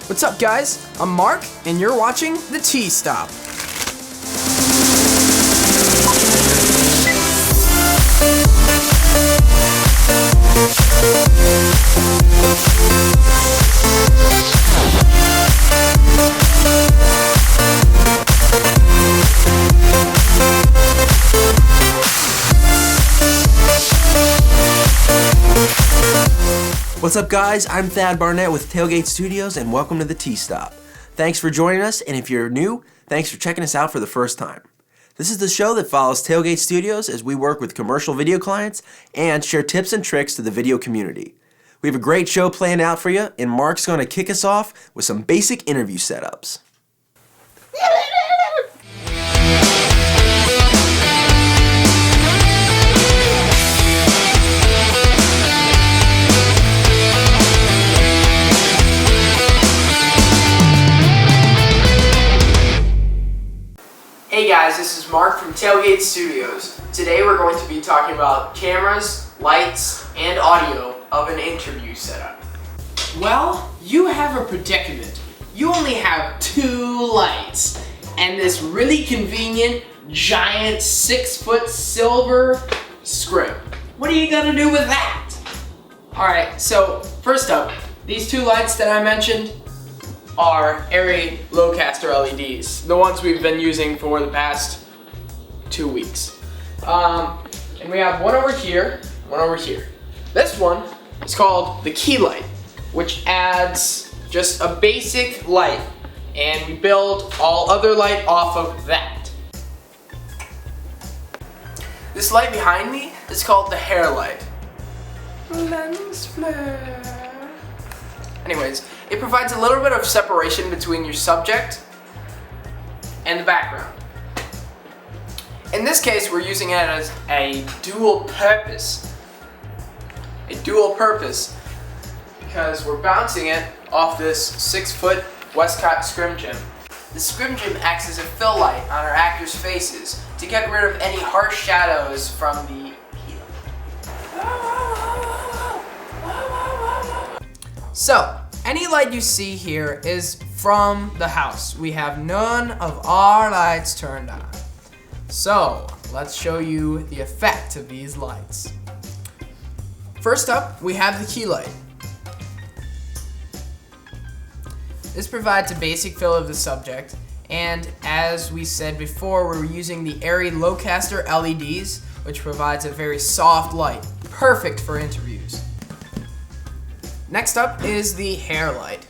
What's up, guys? I'm Mark, and you're watching The T-Stop. What's up, guys? I'm Thad Barnett with Tailgate Studios, and welcome to the T-Stop. Thanks for joining us, and if you're new, thanks for checking us out for the first time. This is the show that follows Tailgate Studios as we work with commercial video clients and share tips and tricks to the video community. We have a great show planned out for you, and Mark's going to kick us off with some basic interview setups. Hey guys, this is Mark from Tailgate Studios. Today we're going to be talking about cameras, lights, and audio of an interview setup. Well, you have a predicament. You only have 2 lights and this really convenient giant 6-foot silver scrim. What are you gonna do with that? Alright, so first up, these 2 lights that I mentioned are Arri Lowcaster LEDs, the ones we've been using for the past 2 weeks. And we have one over here, one over here. This one is called the key light, which adds just a basic light, and we build all other light off of that. This light behind me is called the hair light. Lens flare. Anyways, it provides a little bit of separation between your subject and the background. In this case, we're using it as a dual purpose. Because we're bouncing it off this 6-foot Westcott scrim gym. The scrim gym acts as a fill light on our actors' faces to get rid of any harsh shadows from the So, any light you see here is from the house. We have none of our lights turned on. So, let's show you the effect of these lights. First up, we have the key light. This provides a basic fill of the subject, and as we said before, we're using the Arri Lowcaster LEDs, which provides a very soft light, perfect for interviews. Next up is the hair light.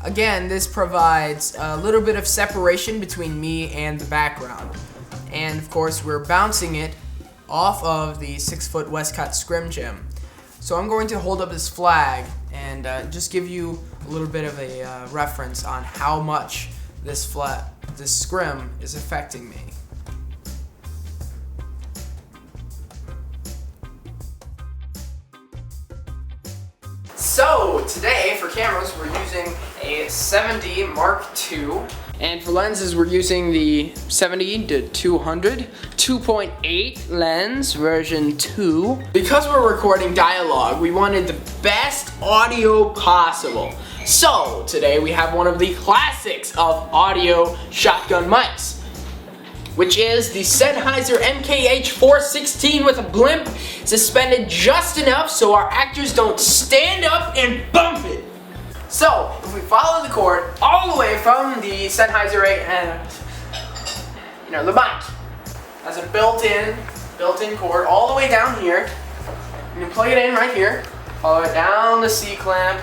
Again, this provides a little bit of separation between me and the background. And of course, we're bouncing it off of the 6-foot Westcott scrim gym. So I'm going to hold up this flag and just give you a little bit of a reference on how much this scrim is affecting me. So today for cameras we're using a 7D Mark II, and for lenses we're using the 70 to 200 2.8 lens version 2. Because we're recording dialogue, we wanted the best audio possible. So today we have one of the classics of audio shotgun mics, which is the Sennheiser MKH416 with a blimp suspended just enough so our actors don't stand up and bump it. So, if we follow the cord all the way from the Sennheiser the mic has a built-in cord all the way down here. You can plug it in right here, follow it down the C-clamp,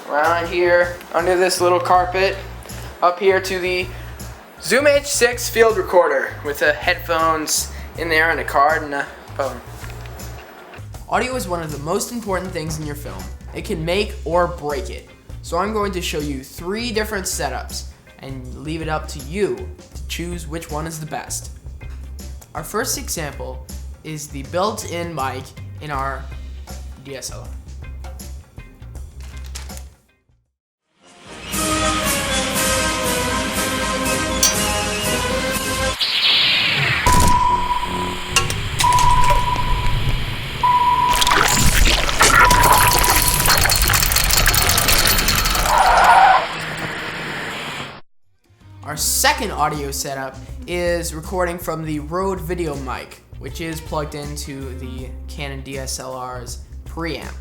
around here, under this little carpet, up here to the Zoom H6 field recorder with the headphones in there and a card and a phone. Audio is one of the most important things in your film. It can make or break it. So I'm going to show you 3 different setups and leave it up to you to choose which one is the best. Our first example is the built-in mic in our DSLR. second audio setup is recording from the Rode video mic, which is plugged into the Canon DSLR's preamp.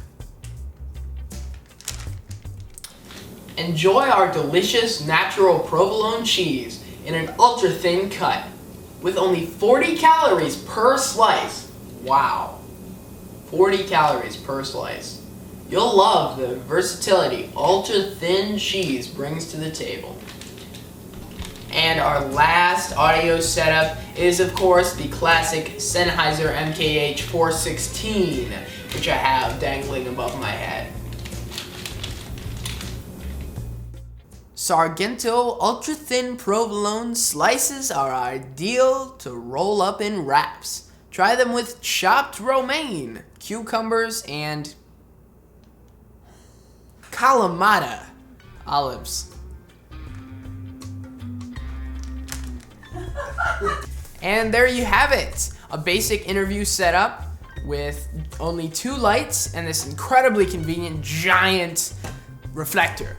Enjoy our delicious natural provolone cheese in an ultra thin cut with only 40 calories per slice. Wow, 40 calories per slice. You'll love the versatility ultra thin cheese brings to the table. And our last audio setup is, of course, the classic Sennheiser MKH 416, which I have dangling above my head. Sargento ultra thin provolone slices are ideal to roll up in wraps. Try them with chopped romaine, cucumbers, and Kalamata olives. And there you have it, a basic interview setup with only 2 lights and this incredibly convenient giant reflector.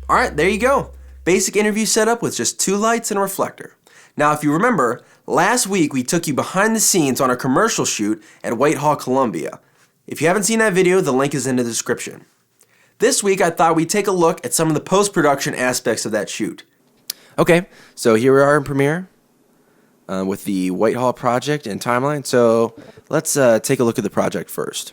All right, there you go. Basic interview setup with just 2 lights and a reflector. Now, if you remember, last week we took you behind the scenes on a commercial shoot at Whitehall, Columbia. If you haven't seen that video, the link is in the description. This week I thought we'd take a look at some of the post-production aspects of that shoot. Okay, so here we are in Premiere with the Whitehall project and timeline. So let's take a look at the project first.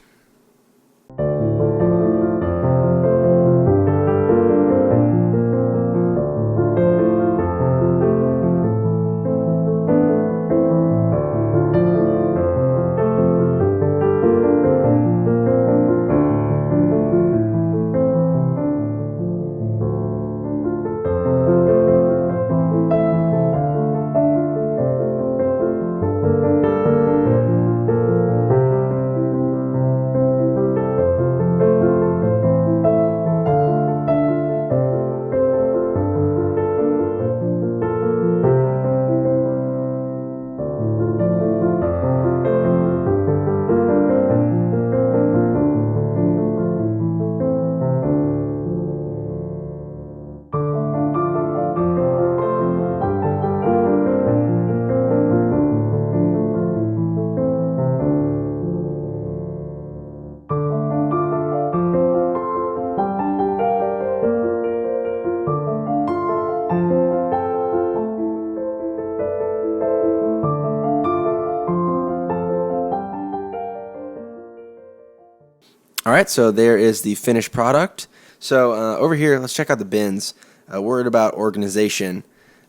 Alright, so there is the finished product. So over here, let's check out the bins. A word about organization.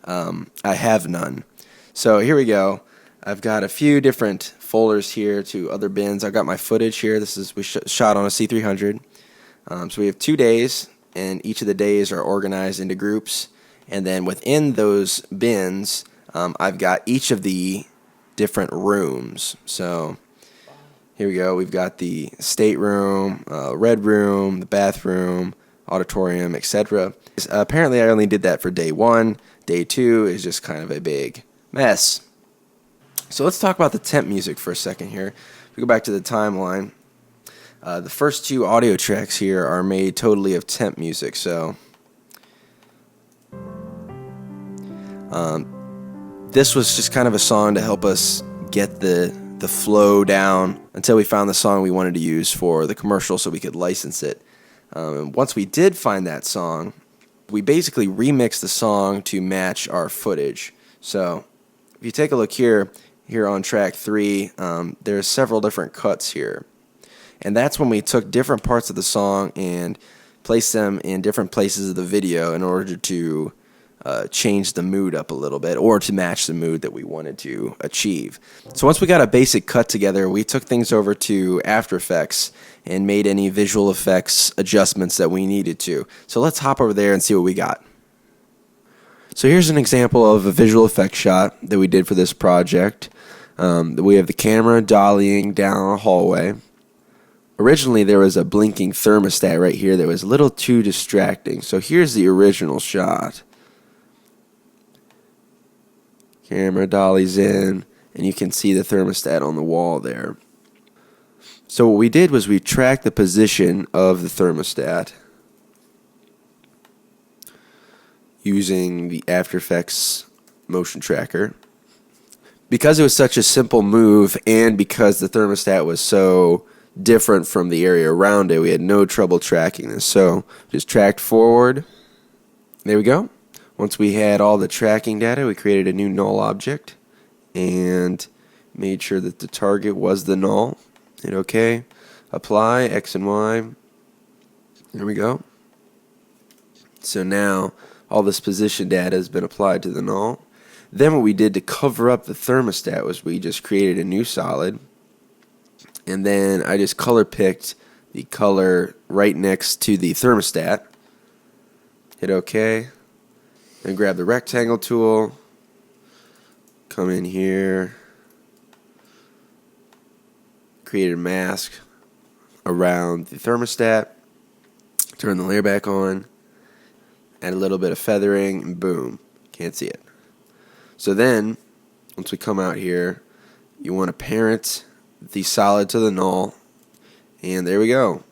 I have none. So here we go. I've got a few different folders here to other bins. I've got my footage here. This is we shot on a C300. So we have 2 days, and each of the days are organized into groups. And then within those bins, I've got each of the different rooms. So here we go. We've got the stateroom, red room, the bathroom, auditorium, etc. Apparently, I only did that for day 1. Day 2 is just kind of a big mess. So let's talk about the temp music for a second here. If we go back to the timeline, the first 2 audio tracks here are made totally of temp music. So this was just kind of a song to help us get the flow down until we found the song we wanted to use for the commercial so we could license it. And once we did find that song, we basically remixed the song to match our footage. So if you take a look here on track 3, there's several different cuts here. And that's when we took different parts of the song and placed them in different places of the video in order to change the mood up a little bit or to match the mood that we wanted to achieve. So once we got a basic cut together, we took things over to After Effects and made any visual effects adjustments that we needed to. So let's hop over there and see what we got. So here's an example of a visual effects shot that we did for this project. We have the camera dollying down a hallway. Originally there was a blinking thermostat right here that was a little too distracting. So here's the original shot. Camera dollies in, and you can see the thermostat on the wall there. So what we did was we tracked the position of the thermostat using the After Effects motion tracker. Because it was such a simple move and because the thermostat was so different from the area around it, we had no trouble tracking this. So just tracked forward. There we go. Once we had all the tracking data, we created a new null object and made sure that the target was the null. Hit OK. Apply X and Y. There we go. So now all this position data has been applied to the null. Then what we did to cover up the thermostat was we just created a new solid. And then I just color picked the color right next to the thermostat. Hit OK. Then grab the rectangle tool. Come in here. Create a mask around the thermostat. Turn the layer back on. Add a little bit of feathering, and boom. Can't see it. So then, once we come out here, you want to parent the solid to the null, and there we go.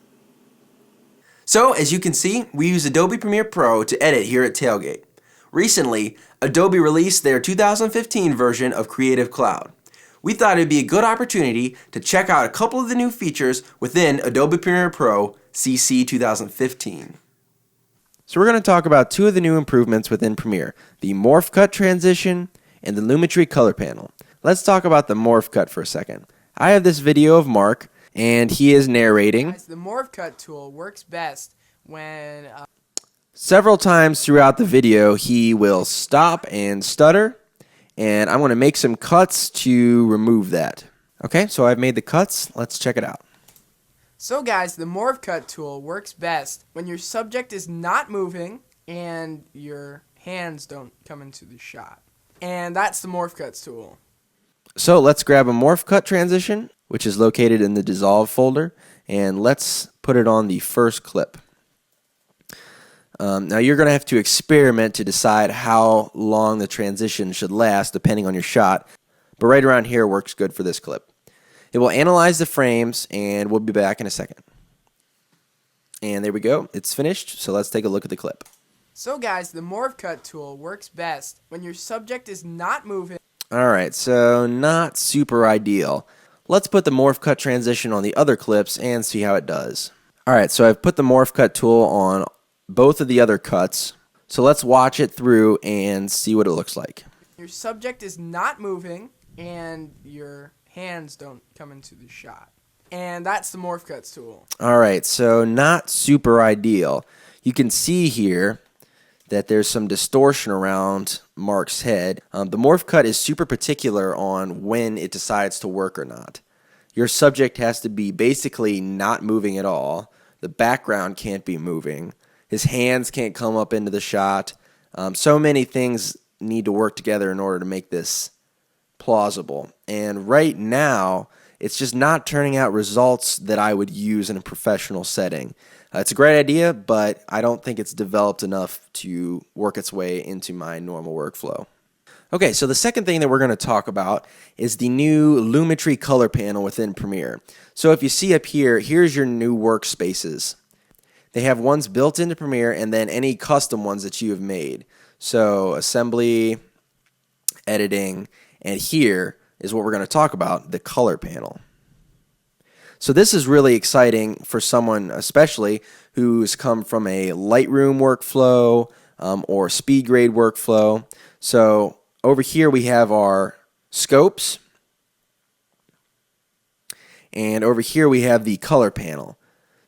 So, as you can see, we use Adobe Premiere Pro to edit here at Tailgate. Recently, Adobe released their 2015 version of Creative Cloud. We thought it'd be a good opportunity to check out a couple of the new features within Adobe Premiere Pro CC 2015. So we're going to talk about two of the new improvements within Premiere, the Morph Cut transition and the Lumetri color panel. Let's talk about the Morph Cut for a second. I have this video of Mark, and he is narrating. Guys, the Morph Cut tool works best when... Several times throughout the video, he will stop and stutter, and I'm going to make some cuts to remove that. Okay, so I've made the cuts. Let's check it out. So guys, the Morph Cut tool works best when your subject is not moving and your hands don't come into the shot. And that's the Morph Cuts tool. So let's grab a Morph Cut transition, which is located in the Dissolve folder, and let's put it on the first clip. Now you're going to have to experiment to decide how long the transition should last depending on your shot, but right around here works good for this clip. It will analyze the frames, and we'll be back in a second. And there we go. It's finished, so let's take a look at the clip. So guys, the Morph Cut tool works best when your subject is not moving. Alright, so not super ideal. Let's put the Morph Cut transition on the other clips and see how it does. Alright, so I've put the Morph Cut tool on both of the other cuts. So let's watch it through and see what it looks like. Your subject is not moving and your hands don't come into the shot. And that's the Morph Cuts tool. Alright, so not super ideal. You can see here that there's some distortion around Mark's head. The Morph Cut is super particular on when it decides to work or not. Your subject has to be basically not moving at all. The background can't be moving. His hands can't come up into the shot. So many things need to work together in order to make this plausible. And right now, it's just not turning out results that I would use in a professional setting. It's a great idea, but I don't think it's developed enough to work its way into my normal workflow. Okay, so the second thing that we're going to talk about is the new Lumetri color panel within Premiere. So if you see up here, here's your new workspaces. They have ones built into Premiere and then any custom ones that you have made. So assembly, editing, and here is what we're going to talk about, the color panel. So this is really exciting for someone especially who's come from a Lightroom workflow or SpeedGrade workflow. So over here we have our scopes, and over here we have the color panel.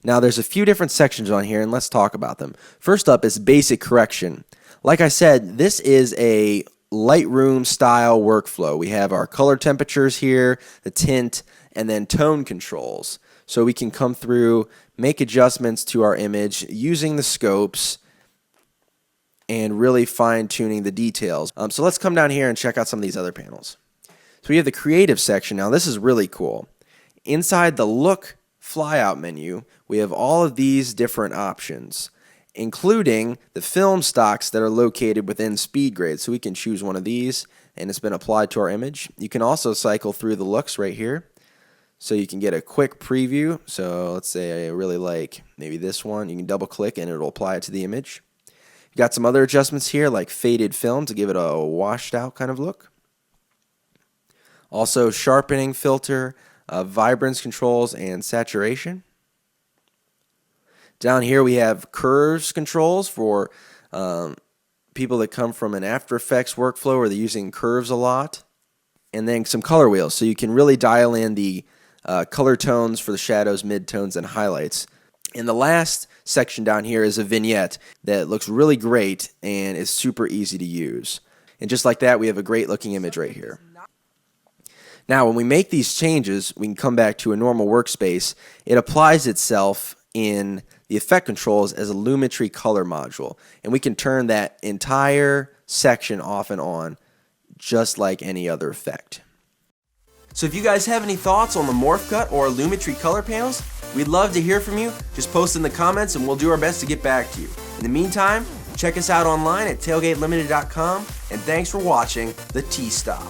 Now there's a few different sections on here, and let's talk about them. First up is basic correction. Like I said, this is a Lightroom style workflow. We have our color temperatures here, the tint, and then tone controls. So we can come through, make adjustments to our image using the scopes and really fine-tuning the details. So let's come down here and check out some of these other panels. So we have the creative section. Now this is really cool. Inside the look flyout menu, we have all of these different options, including the film stocks that are located within SpeedGrade. So we can choose one of these, and it's been applied to our image. You can also cycle through the looks right here, so you can get a quick preview. So let's say I really like maybe this one. You can double click and it'll apply it to the image. You Got some other adjustments here like faded film to give it a washed out kind of look. Also sharpening filter, vibrance controls, and saturation. Down here we have curves controls for people that come from an After Effects workflow where they're using curves a lot. And then some color wheels, so you can really dial in the color tones for the shadows, midtones, and highlights. And the last section down here is a vignette that looks really great and is super easy to use. And just like that, we have a great looking image right here. Now, when we make these changes, we can come back to a normal workspace. It applies itself in the effect controls as a Lumetri color module. And we can turn that entire section off and on just like any other effect. So if you guys have any thoughts on the Morph Cut or Lumetri color panels, we'd love to hear from you. Just post in the comments and we'll do our best to get back to you. In the meantime, check us out online at tailgatelimited.com, and thanks for watching the T-Stop.